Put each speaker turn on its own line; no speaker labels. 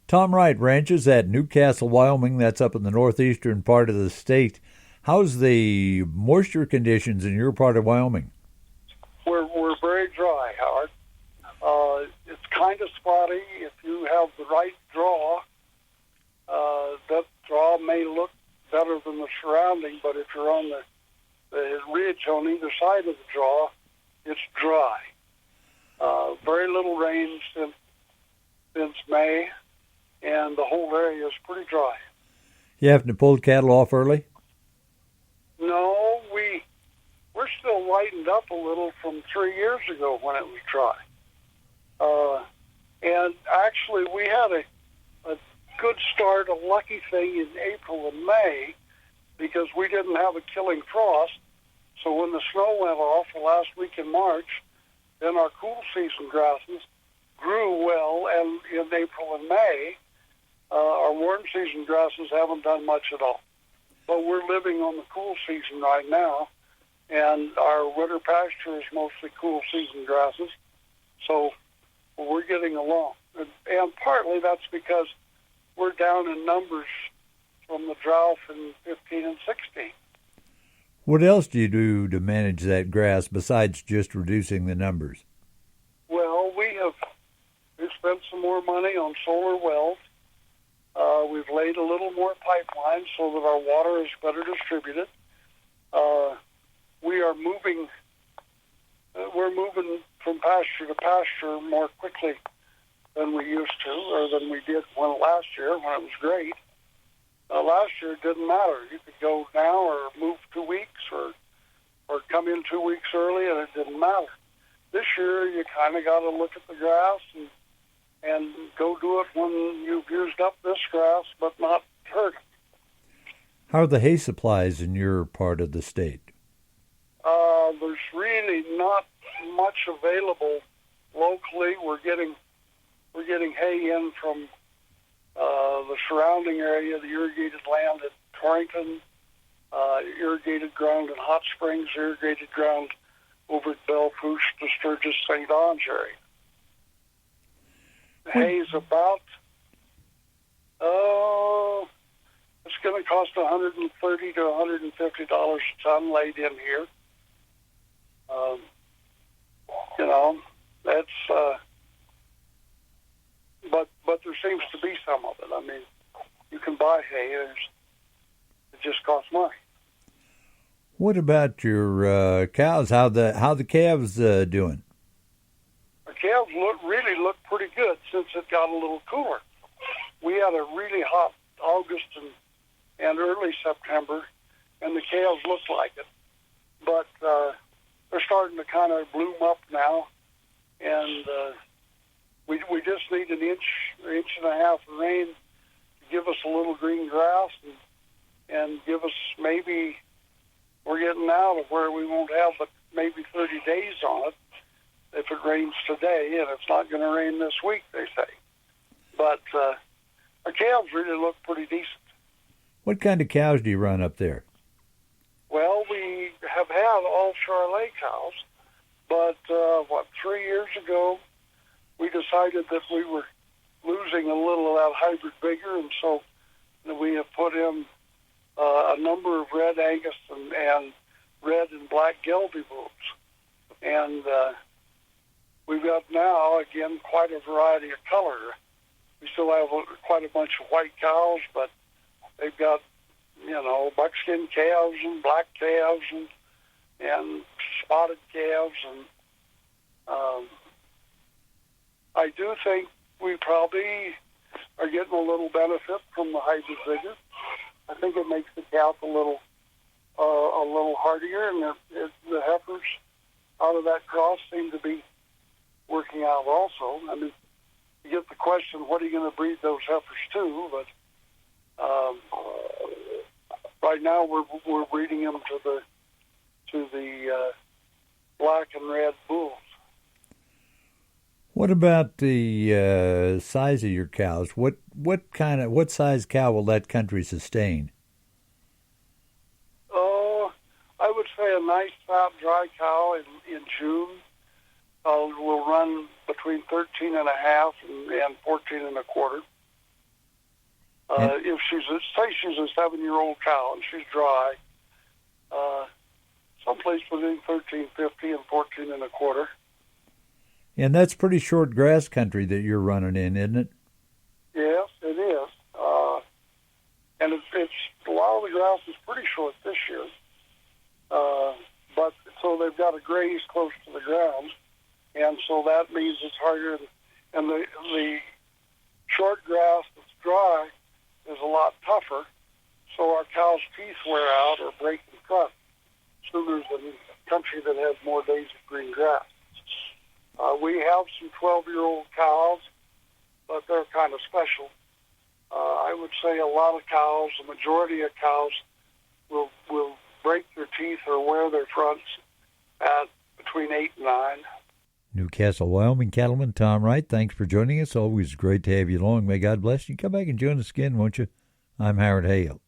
Tom Wright ranches at Newcastle, Wyoming. That's up in the northeastern part of the state. How's the moisture conditions in your part of Wyoming?
We're very dry, Howard. It's kind of spotty. If you have the right draw, that draw may look better than the surrounding, but if you're on the ridge on either side of the draw, it's dry. Very little rain since May, and the whole area is pretty dry.
You having to pull cattle off early?
No, we're still lightened up a little from 3 years ago when it was dry. And actually, we had a good start, a lucky thing in April and May because we didn't have a killing frost. So when the snow went off the last week in March, then our cool season grasses grew well, and in April and May, our warm season grasses haven't done much at all. But we're living on the cool season right now, and our winter pasture is mostly cool season grasses, so we're getting along. And partly that's because we're down in numbers from the drought in 15 and 16.
What else do you do to manage that grass besides just reducing the numbers?
Well, we've spent some more money on solar wells. We've laid a little more pipeline so that our water is better distributed. We are moving. We're moving from pasture to pasture more quickly than we used to, or than we did last year when it was great. Last year it didn't matter. You could go now or move 2 weeks or come in 2 weeks early, and it didn't matter. This year you kind of got to look at the grass and go do it when you've used up this grass, but not hurt it.
How are the hay supplies in your part of the state?
There's really not much available locally. We're getting hay in from the surrounding area, the irrigated land at Torrington, irrigated ground in Hot Springs, irrigated ground over at Belle Fourche to Sturgis, St. Ange area. Hay's about, it's going to cost $130 to $150 a ton laid in here. That's, but there seems to be some of it. I mean, you can buy hay, it just costs money.
What about your cows? How the calves doing?
The calves really look pretty good since it got a little cooler. We had a really hot August and early September, and the calves looked like it. But they're starting to kind of bloom up now, and we just need an inch and a half of rain to give us a little green grass and give us maybe, we're getting out of where we won't have but maybe 30 days on it if it rains today, and it's not going to rain this week, they say. But our calves really look pretty decent.
What kind of cows do you run up there?
Well, we have had all Charolais cows, but 3 years ago, we decided that we were losing a little of that hybrid vigor, and so we have put in a number of red Angus and red and black Gelby bulls. And we've got now, again, quite a variety of color. We still have quite a bunch of white cows, but they've got, buckskin calves and black calves and spotted calves. And I do think we probably are getting a little benefit from the hybrid vigor. I think it makes the calf a little hardier, and the heifers out of that cross seem to be working out also. I mean, you get the question, what are you going to breed those heifers to? But right now we're breeding them to the black and red bulls.
What about the size of your cows? What size cow will that country sustain?
Oh, I would say a nice fat dry cow in June will run between 13 and a half and 14 and a quarter. If say she's a 7-year-old cow and she's dry, someplace between 13.50 and 14 and a quarter.
And that's pretty short grass country that you're running in, isn't it?
Yes, it is. And it's a lot of the grass is pretty short this year. But so they've got to graze close to the ground, and so that means it's harder. And the short grass that's dry is a lot tougher, so our cows' teeth wear out or break in front sooner than a country that has more days of green grass. We have some 12-year-old cows, but they're kind of special. I would say a lot of cows, the majority of cows, will break their teeth or wear their fronts at between 8 and 9.
Newcastle, Wyoming cattleman Tom Wright, thanks for joining us. Always great to have you along. May God bless you. Come back and join us again, won't you? I'm Howard Hale.